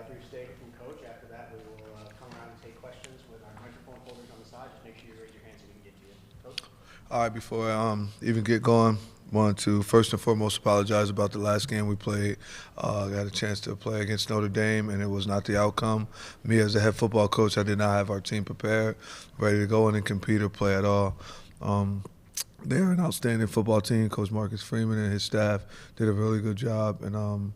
through steak from Coach. After that, we will come around and take questions with our microphone holders on the side. Just make sure you raise your hand so we can get to you. Coach? All right, before I even get going, wanted to first and foremost apologize about the last game we played. Got a chance to play against Notre Dame, and it was not the outcome. Me as the head football coach, I did not have our team prepared, ready to go in and compete or play at all. They're an outstanding football team. Coach Marcus Freeman and his staff did a really good job, and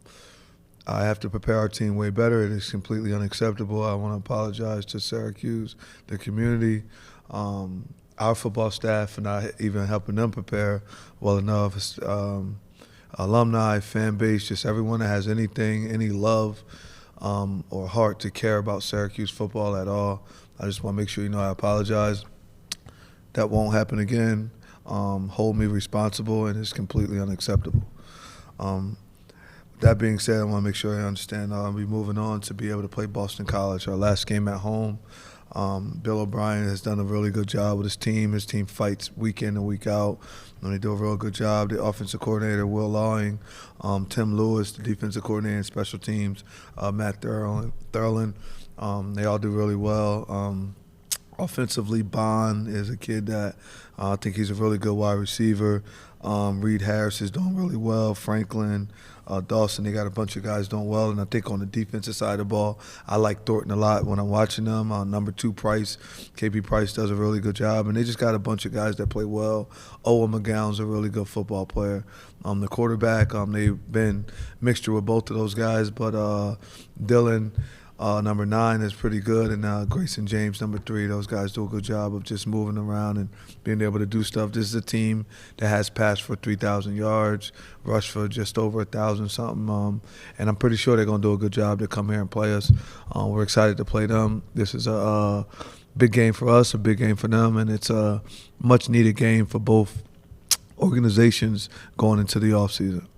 I have to prepare our team way better. It is completely unacceptable. I want to apologize to Syracuse, the community, our football staff for not even helping them prepare well enough. Alumni, fan base, just everyone that has anything, any love or heart to care about Syracuse football at all. I just want to make sure you know I apologize. That won't happen again. Hold me responsible, and it's completely unacceptable. That being said, I want to make sure I understand we're moving on to be able to play Boston College, our last game at home. Bill O'Brien has done a really good job with his team. His team fights week in and week out, and they do a real good job. The offensive coordinator, Will Lawing, Tim Lewis, the defensive coordinator and special teams, Matt Thurland, they all do really well. Offensively, Bond is a kid that I think he's a really good wide receiver. Reed Harris is doing really well. Franklin, Dawson, they got a bunch of guys doing well. And I think on the defensive side of the ball, I like Thornton a lot when I'm watching them. Number 2, Price, KP Price does a really good job. And they just got a bunch of guys that play well. Owen McGowan's a really good football player. The quarterback, they've been mixture with both of those guys. But Dylan, number 9 is pretty good, and Grayson James, number 3. Those guys do a good job of just moving around and being able to do stuff. This is a team that has passed for 3,000 yards, rushed for just over 1,000 something, and I'm pretty sure they're going to do a good job to come here and play us. We're excited to play them. This is a big game for us, a big game for them, and it's a much-needed game for both organizations going into the offseason.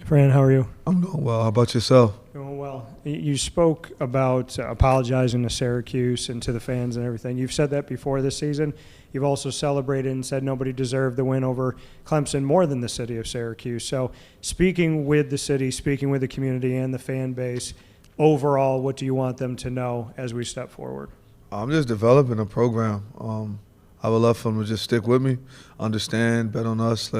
Fran, how are you? I'm doing well. How about yourself? Doing well. You spoke about apologizing to Syracuse and to the fans and everything. You've said that before this season. You've also celebrated and said nobody deserved the win over Clemson more than the city of Syracuse. So speaking with the city, speaking with the community and the fan base, overall, what do you want them to know as we step forward? I'm just developing a program. I would love for them to just stick with me, understand, bet on us.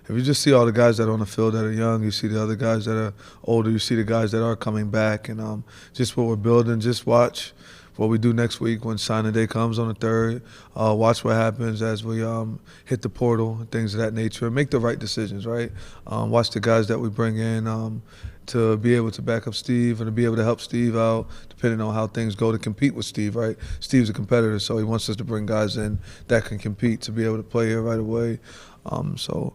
If you just see all the guys that are on the field that are young, you see the other guys that are older, you see the guys that are coming back, and just what we're building. Just watch what we do next week when signing day comes on the 3rd. Watch what happens as we hit the portal and things of that nature. Make the right decisions, right? Watch the guys that we bring in to be able to back up Steve and to be able to help Steve out, depending on how things go, to compete with Steve, right? Steve's a competitor, so he wants us to bring guys in that can compete to be able to play here right away. So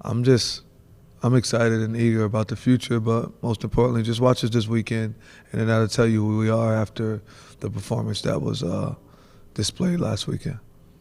I'm excited and eager about the future, but most importantly, just watch us this weekend, and then that'll tell you who we are after the performance that was displayed last weekend.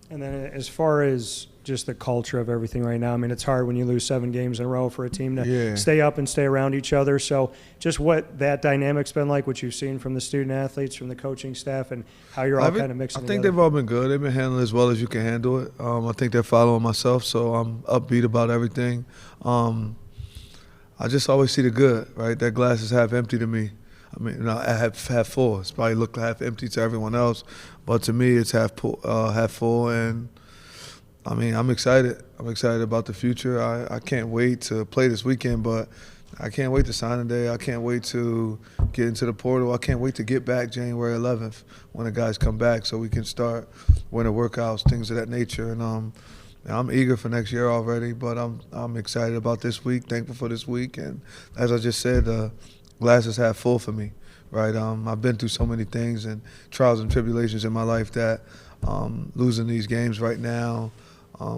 And then as far as just the culture of everything right now, I mean, it's hard when you lose 7 games in a row for a team to stay up and stay around each other. So just what that dynamic's been like, what you've seen from the student athletes, from the coaching staff, and how you're all kind of mixing together. I think they've all been good. They've been handling it as well as you can handle it. I think they're following myself, so I'm upbeat about everything. I just always see the good, right? That glass is half empty to me. I mean, half full. It's probably looked half empty to everyone else, but to me, it's half full. And I mean, I'm excited. I'm excited about the future. I can't wait to play this weekend, but I can't wait to signing day. I can't wait to get into the portal. I can't wait to get back January 11th when the guys come back, so we can start winter workouts, things of that nature. And I'm eager for next year already, but I'm excited about this week, thankful for this week. And as I just said, the glass is half full for me, right? I've been through so many things and trials and tribulations in my life that losing these games right now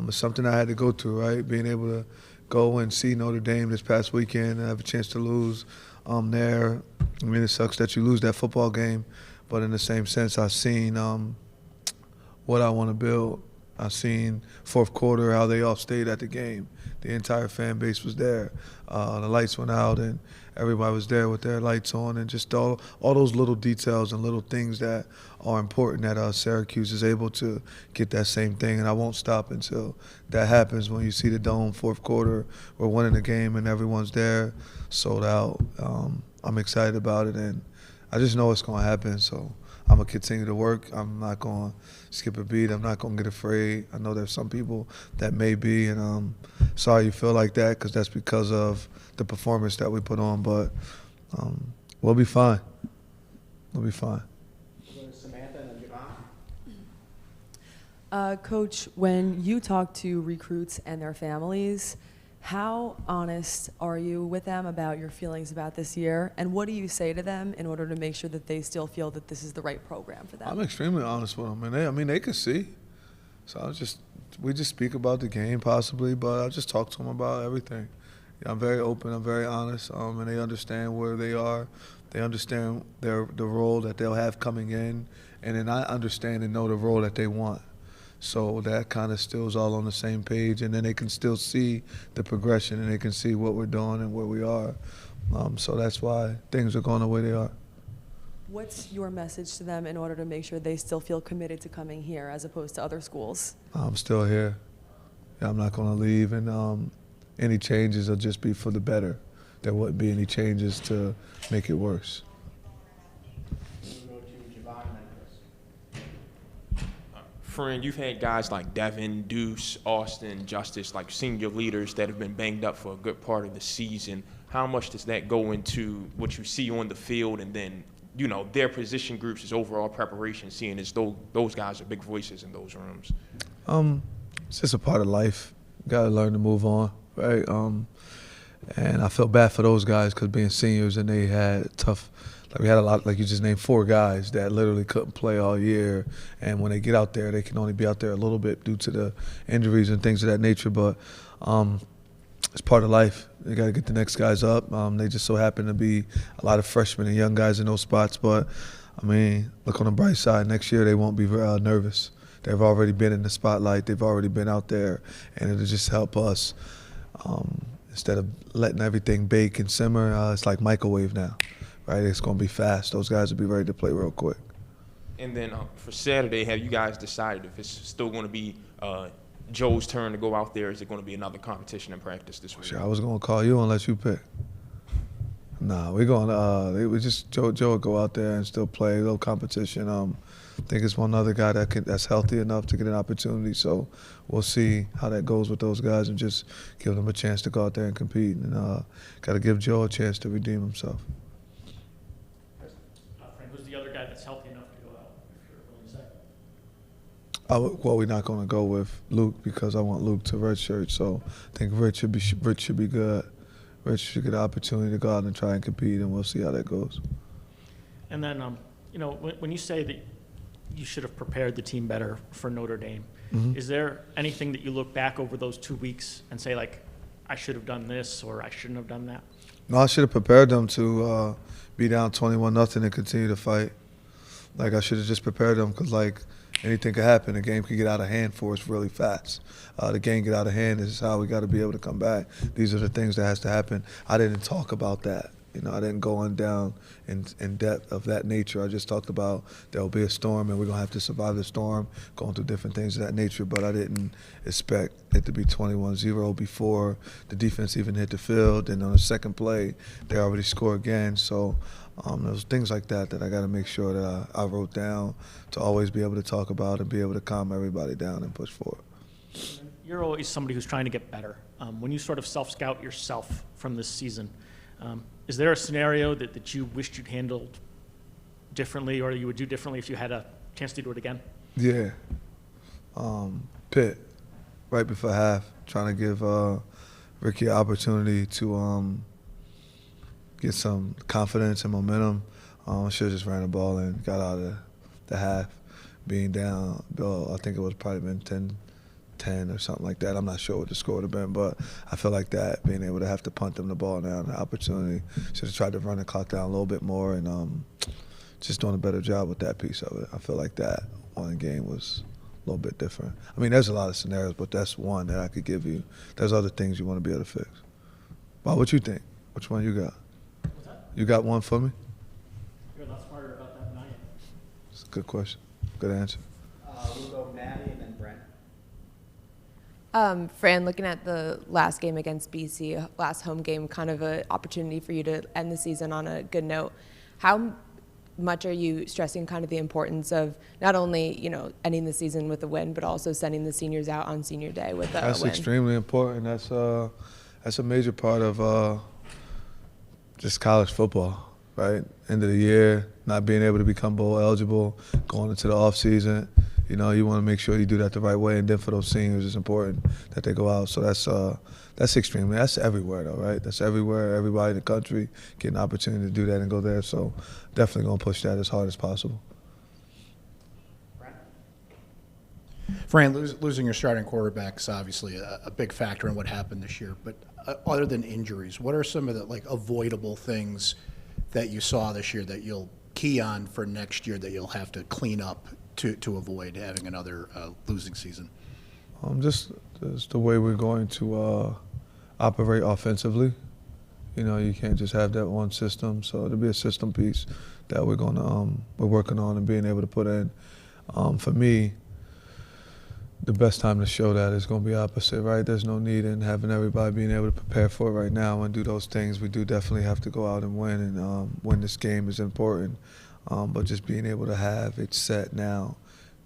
is something I had to go through, right? Being able to go and see Notre Dame this past weekend and have a chance to lose there. I mean, it sucks that you lose that football game, but in the same sense, I've seen what I want to build I seen fourth quarter how they all stayed at the game. The entire fan base was there. The lights went out and everybody was there with their lights on, and just all those little details and little things that are important that Syracuse is able to get that same thing. And I won't stop until that happens. When you see the Dome fourth quarter, we're winning the game and everyone's there, sold out. I'm excited about it, and I just know it's going to happen. So I'm going to continue to work. I'm not going to skip a beat. I'm not going to get afraid. I know there's some people that may be, and sorry you feel like that, because that's because of the performance that we put on. But we'll be fine. We'll be fine. Samantha and then Javon. Coach, when you talk to recruits and their families, how honest are you with them about your feelings about this year? And what do you say to them in order to make sure that they still feel that this is the right program for them? I'm extremely honest with them, and they can see. So we just speak about the game possibly, but I just talk to them about everything. Yeah, I'm very open. I'm very honest, and they understand where they are. They understand the role that they'll have coming in, and then I understand and know the role that they want. So that kind of still is all on the same page, and then they can still see the progression, and they can see what we're doing and where we are. So that's why things are going the way they are. What's your message to them in order to make sure they still feel committed to coming here as opposed to other schools? I'm still here. Yeah, I'm not going to leave, and any changes will just be for the better. There wouldn't be any changes to make it worse. We'll go to Javon and then Chris. Fran, you've had guys like Devin, Deuce, Austin, Justice, like senior leaders that have been banged up for a good part of the season. How much does that go into what you see on the field, and then, you know, their position groups' as overall preparation, seeing as though those guys are big voices in those rooms? It's just a part of life. You got to learn to move on, right? And I feel bad for those guys, because being seniors and they had tough. Like we had a lot, like you just named 4 guys that literally couldn't play all year, and when they get out there, they can only be out there a little bit due to the injuries and things of that nature. But it's part of life. They got to get the next guys up. They just so happen to be a lot of freshmen and young guys in those spots. But I mean, look on the bright side. Next year they won't be nervous. They've already been in the spotlight. They've already been out there, and it'll just help us. Instead of letting everything bake and simmer, it's like microwave now. Right, it's going to be fast. Those guys will be ready to play real quick. And then for Saturday, have you guys decided if it's still going to be Joe's turn to go out there? Is it going to be another competition in practice this week? Sure, I was going to call you and let you pick. Nah, we're going. We just Joe will go out there and still play a little competition. I think it's one other guy that's healthy enough to get an opportunity. So we'll see how that goes with those guys and just give them a chance to go out there and compete. And got to give Joe a chance to redeem himself. Who's the other guy that's healthy enough to go out, if you're willing to say? Well, we're not going to go with Luke because I want Luke to redshirt. So I think Rich should be good. Rich should get an opportunity to go out and try and compete, and we'll see how that goes. And then, you know, when you say that you should have prepared the team better for Notre Dame, is there anything that you look back over those 2 weeks and say, like, I should have done this or I shouldn't have done that? No, I should have prepared them to be down 21-0 and continue to fight. Like, I should have just prepared them because, like, anything could happen. The game could get out of hand for us really fast. The game get out of hand is how we got to be able to come back. These are the things that has to happen. I didn't talk about that. You know, I didn't go on down in depth of that nature. I just talked about there will be a storm and we're going to have to survive the storm, going through different things of that nature. But I didn't expect it to be 21-0 before the defense even hit the field. And on the second play, they already score again. So there's things like that I got to make sure that I wrote down to always be able to talk about and be able to calm everybody down and push forward. You're always somebody who's trying to get better. When you sort of self-scout yourself from this season, is there a scenario that you wished you'd handled differently or you would do differently if you had a chance to do it again? Yeah. Pitt, right before half, trying to give Ricky an opportunity to get some confidence and momentum. Should have just ran the ball and got out of the half, being down. I think it was probably been 10 or something like that. I'm not sure what the score would have been, but I feel like that, being able to have to punt them the ball now, the opportunity, should have tried to run the clock down a little bit more and just doing a better job with that piece of it. I feel like that one game was little bit different. I mean, there's a lot of scenarios, but that's one that I could give you. There's other things you want to be able to fix. Bob, what you think? Which one you got? What's that? You got one for me? You're a lot smarter about that than I am. It's a good question. Good answer. We'll go Maddie and then Brent. Fran, looking at the last game against BC, last home game, kind of an opportunity for you to end the season on a good note. How much are you stressing kind of the importance of not only, ending the season with a win, but also sending the seniors out on senior day with a That's win? extremely important. That's a major part of just college football, right? End of the year, not being able to become bowl eligible, going into the off season. You want to make sure you do that the right way, and then for those seniors, it's important that they go out. So that's extremely. That's everywhere, though, right? That's everywhere. Everybody in the country get an opportunity to do that and go there. So definitely going to push that as hard as possible. Fran, losing your starting quarterback is obviously a big factor in what happened this year. But other than injuries, what are some of the avoidable things that you saw this year that you'll key on for next year that you'll have to clean up to avoid having another losing season? Just the way we're going to operate offensively. You can't just have that one system. So there'll be a system piece that we're working on and being able to put in. For me, the best time to show that is going to be opposite, right? There's no need in having everybody being able to prepare for it right now and do those things. We do definitely have to go out and win, and win this game is important. But just being able to have it set now,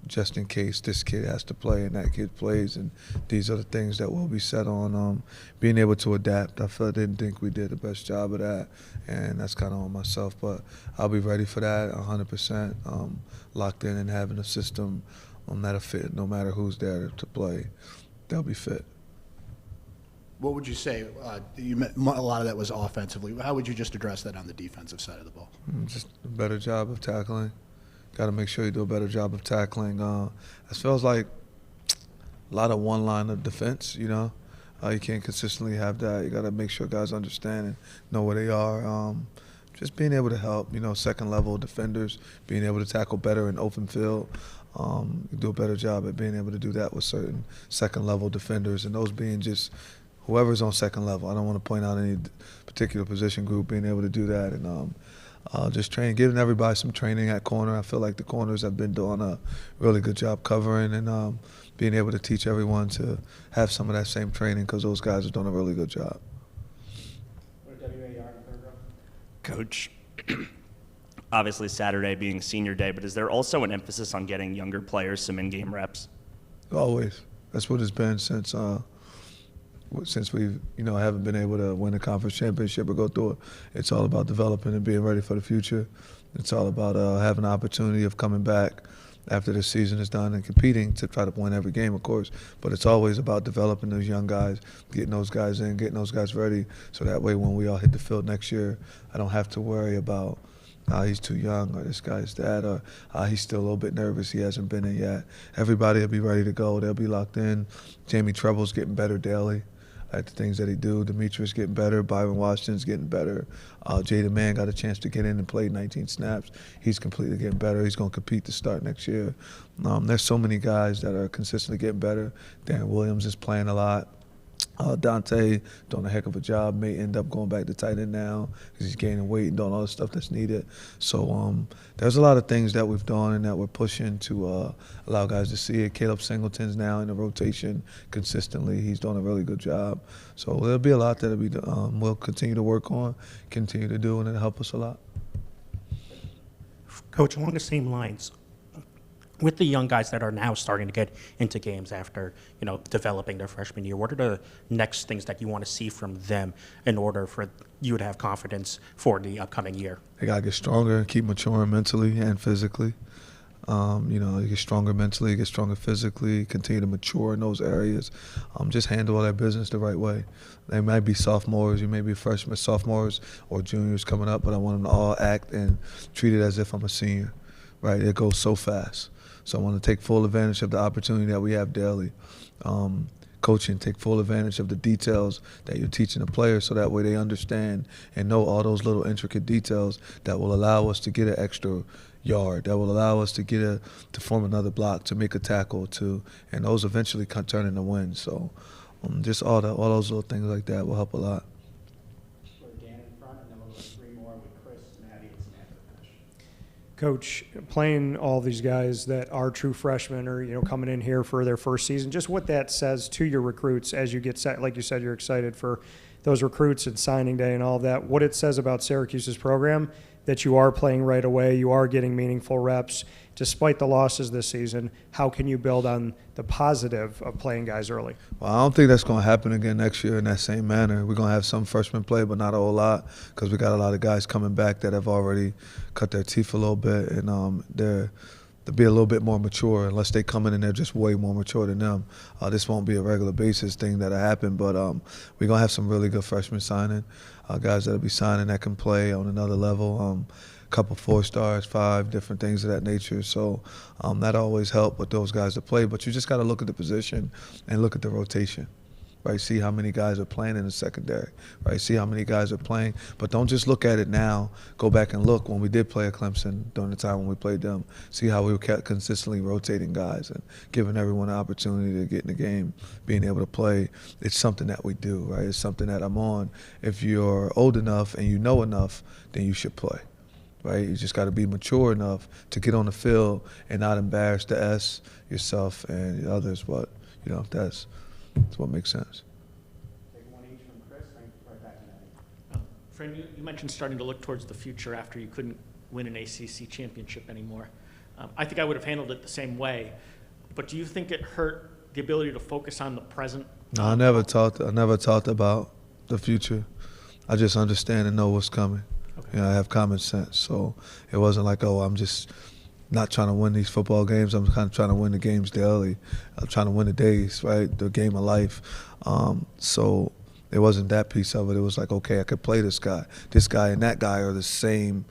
just in case this kid has to play and that kid plays, and these are the things that will be set on. Being able to adapt, I didn't think we did the best job of that, and that's kind of on myself. But I'll be ready for that 100%, locked in and having a system that'll fit no matter who's there to play. They'll be fit. What would you say? You meant a lot of that was offensively. How would you just address that on the defensive side of the ball? Just a better job of tackling. Got to make sure you do a better job of tackling. It feels like a lot of one-liner defense, you can't consistently have that. You got to make sure guys understand and know where they are. Just being able to help, second-level defenders, being able to tackle better in open field. Do a better job at being able to do that with certain second-level defenders, and those being just whoever's on second level. I don't want to point out any particular position group, being able to do that, and just giving everybody some training at corner. I feel like the corners have been doing a really good job covering, and being able to teach everyone to have some of that same training, because those guys are doing a really good job. Coach, obviously Saturday being senior day, but is there also an emphasis on getting younger players some in-game reps? Always. That's what it's been since we haven't been able to win a conference championship or go through it. It's all about developing and being ready for the future. It's all about having an opportunity of coming back after the season is done and competing to try to win every game, of course. But it's always about developing those young guys, getting those guys in, getting those guys ready, so that way when we all hit the field next year, I don't have to worry about he's too young, or this guy's that, or he's still a little bit nervous, he hasn't been in yet. Everybody will be ready to go. They'll be locked in. Jamie Treble's getting better daily at the things that he do. Demetrius getting better. Byron Washington's getting better. Jaden Mann got a chance to get in and play 19 snaps. He's completely getting better. He's going to compete to start next year. There's so many guys that are consistently getting better. Darren Williams is playing a lot. Dante doing a heck of a job. May end up going back to tight end now because he's gaining weight and doing all the stuff that's needed. So there's a lot of things that we've done and that we're pushing to allow guys to see it. Caleb Singleton's now in the rotation consistently. He's doing a really good job. So there'll be a lot that we'll continue to work on, continue to do, and it'll help us a lot. Coach, along the same lines, with the young guys that are now starting to get into games after, developing their freshman year, what are the next things that you want to see from them in order for you to have confidence for the upcoming year? They got to get stronger and keep maturing mentally and physically. You get stronger mentally, get stronger physically, continue to mature in those areas. Just handle all that business the right way. They might be sophomores, you may be freshmen, sophomores, or juniors coming up, but I want them to all act and treat it as if I'm a senior, right? It goes so fast. So I want to take full advantage of the opportunity that we have daily. Coaching, take full advantage of the details that you're teaching the players, so that way they understand and know all those little intricate details that will allow us to get an extra yard, that will allow us to to form another block, to make a tackle, and those eventually can turn into wins. So just all those little things like that will help a lot. We're Dan in front, and then we'll go 3 more with Chris, Maddie, and Samantha to finish. Coach, playing all these guys that are true freshmen or, coming in here for their first season, just what that says to your recruits as you get set. Like you said, you're excited for those recruits and signing day and all of that. What it says about Syracuse's program, that you are playing right away, you are getting meaningful reps. Despite the losses this season, how can you build on the positive of playing guys early? Well, I don't think that's going to happen again next year in that same manner. We're going to have some freshmen play, but not a whole lot, because we got a lot of guys coming back that have already cut their teeth a little bit, and they'll be a little bit more mature. Unless they come in and they're just way more mature than them, this won't be a regular basis thing that'll happen. But we're going to have some really good freshmen signing, guys that'll be signing that can play on another level. Couple 4 stars, 5 different things of that nature. So that always help with those guys to play. But you just got to look at the position and look at the rotation, right? See how many guys are playing in the secondary, right? See how many guys are playing. But don't just look at it now. Go back and look when we did play at Clemson during the time when we played them. See how we kept consistently rotating guys and giving everyone an opportunity to get in the game, being able to play. It's something that we do, right? It's something that I'm on. If you're old enough and you know enough, then you should play. Right, you just got to be mature enough to get on the field and not embarrass the S, yourself, and the others. But that's what makes sense. Take 1 each from Chris, and right back to Maddie. Fran, you mentioned starting to look towards the future after you couldn't win an ACC championship anymore. I think I would have handled it the same way, but do you think it hurt the ability to focus on the present? No, I never talked about the future. I just understand and know what's coming. Okay. I have common sense, so it wasn't like, I'm just not trying to win these football games. I'm kind of trying to win the games daily. I'm trying to win the days, right? The game of life. So it wasn't that piece of it. It was like, okay, I could play this guy. This guy and that guy are the same.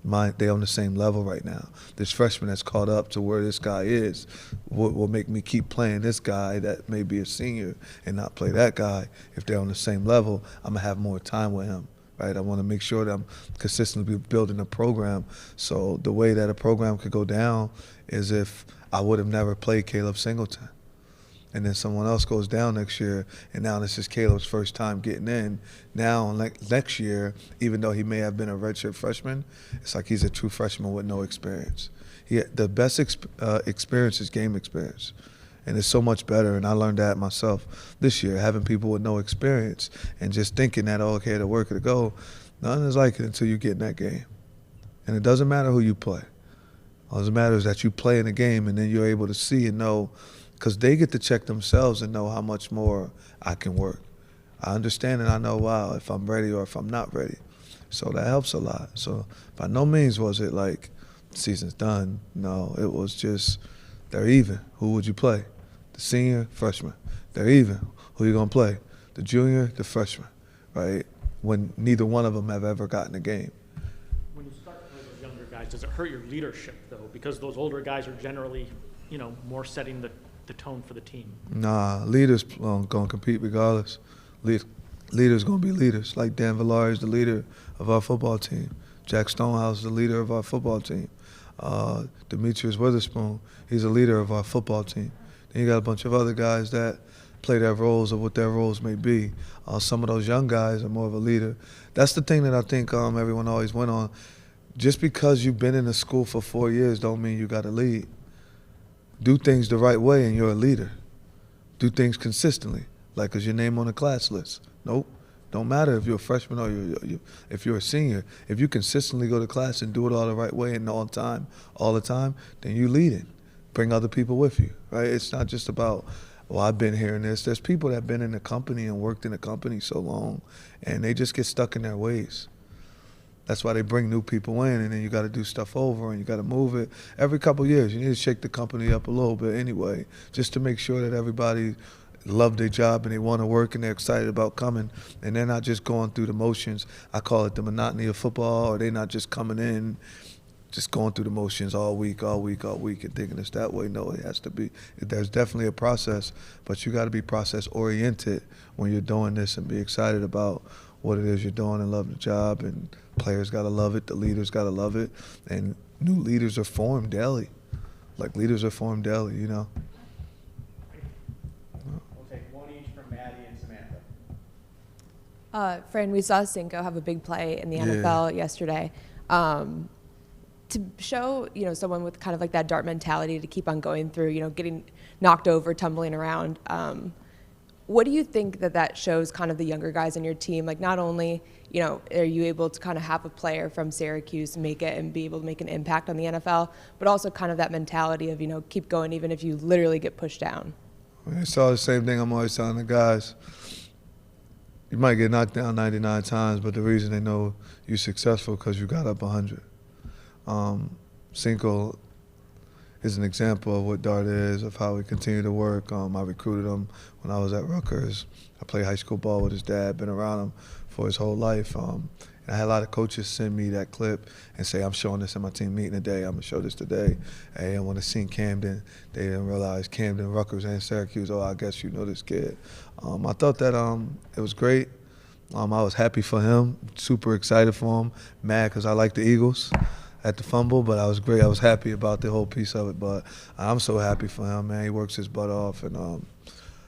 They're on the same level right now. This freshman that's caught up to where this guy is will make me keep playing this guy that may be a senior and not play that guy. If they're on the same level, I'm going to have more time with him. Right, I want to make sure that I'm consistently building a program. So the way that a program could go down is if I would have never played Caleb Singleton, and then someone else goes down next year, and now this is Caleb's first time getting in. Now next year, even though he may have been a redshirt freshman, it's like he's a true freshman with no experience. The best experience is game experience. And it's so much better, and I learned that myself this year, having people with no experience and just thinking that, okay, the work to go, none is like it until you get in that game. And it doesn't matter who you play. All that matters is that you play in the game, and then you're able to see and know, because they get to check themselves and know how much more I can work. I understand and I know, wow, if I'm ready or if I'm not ready. So that helps a lot. So by no means was it like season's done. No, it was just they're even. Who would you play? The senior, freshman. They're even. Who you going to play? The junior, the freshman, right? When neither one of them have ever gotten a game. When you start with those younger guys, does it hurt your leadership, though? Because those older guys are generally, more setting the tone for the team. Nah, leaders going to compete regardless. Leaders going to be leaders. Like Dan Villari is the leader of our football team. Jack Stonehouse is the leader of our football team. Demetrius Witherspoon, he's a leader of our football team. Then you got a bunch of other guys that play their roles or what their roles may be. Some of those young guys are more of a leader. That's the thing that I think everyone always went on. Just because you've been in the school for 4 years don't mean you got to lead. Do things the right way and you're a leader. Do things consistently, like is your name on the class list. Nope. Don't matter if you're a freshman or if you're a senior. If you consistently go to class and do it all the right way and all the time, then you lead it. Bring other people with you, right? It's not just about, well, I've been here and this. There's people that have been in the company and worked in the company so long, and they just get stuck in their ways. That's why they bring new people in, and then you got to do stuff over, and you got to move it. Every couple of years, you need to shake the company up a little bit anyway, just to make sure that everybody love their job and they want to work and they're excited about coming, and they're not just going through the motions. I call it the monotony of football, or they're not just coming in just going through the motions all week and thinking it's that way. No, it has to be. There's definitely a process, but you got to be process oriented when you're doing this and be excited about what it is you're doing and love the job, and players got to love it, the leaders got to love it, and new leaders are formed daily. Like, leaders are formed daily, you know. We'll take one each from Maddie and Samantha. Fran, we saw Cinco have a big play in the Yeah. NFL yesterday. To show, someone with kind of like that Dart mentality to keep on going through, getting knocked over, tumbling around. What do you think that shows kind of the younger guys in your team? Like, not only, are you able to kind of have a player from Syracuse make it and be able to make an impact on the NFL, but also kind of that mentality of, keep going even if you literally get pushed down? It's all the same thing I'm always telling the guys. You might get knocked down 99 times, but the reason they know you're successful because you got up 100. Cinco is an example of what Dart is, of how we continue to work. I recruited him when I was at Rutgers. I played high school ball with his dad, been around him for his whole life. And I had a lot of coaches send me that clip and say, I'm showing this in my team meeting today, I'm going to show this today. And when I seen Camden, they didn't realize Camden, Rutgers, and Syracuse, I guess you know this kid. I thought that it was great. I was happy for him, super excited for him, mad because I like the Eagles at the fumble, but I was great. I was happy about the whole piece of it, but I'm so happy for him, man. He works his butt off, and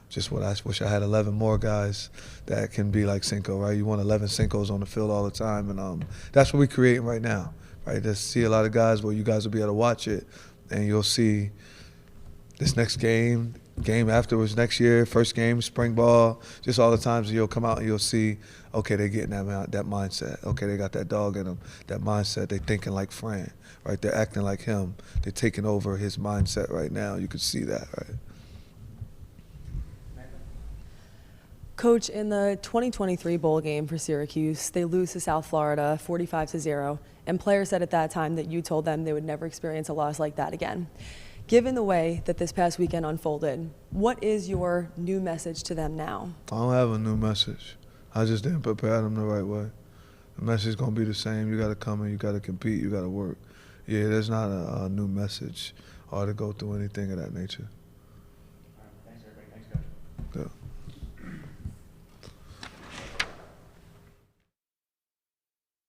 just what I wish I had 11 more guys that can be like Cinco, right? You want 11 Cincos on the field all the time, and that's what we're creating right now, right? Just see a lot of guys where you guys will be able to watch it, and you'll see this next game afterwards next year, first game, spring ball, just all the times you'll come out and you'll see, okay, they're getting that mindset. Okay, they got that dog in them, that mindset. They're thinking like Fran, right? They're acting like him. They're taking over his mindset right now. You can see that, right? Coach, in the 2023 bowl game for Syracuse, they lose to South Florida 45-0, and players said at that time that you told them they would never experience a loss like that again. Given the way that this past weekend unfolded, what is your new message to them now? I don't have a new message. I just didn't prepare them the right way. The message is going to be the same. You got to come in, you got to compete, you got to work. Yeah, there's not a new message or to go through anything of that nature. All right, thanks, everybody. Thanks, Coach. Yeah.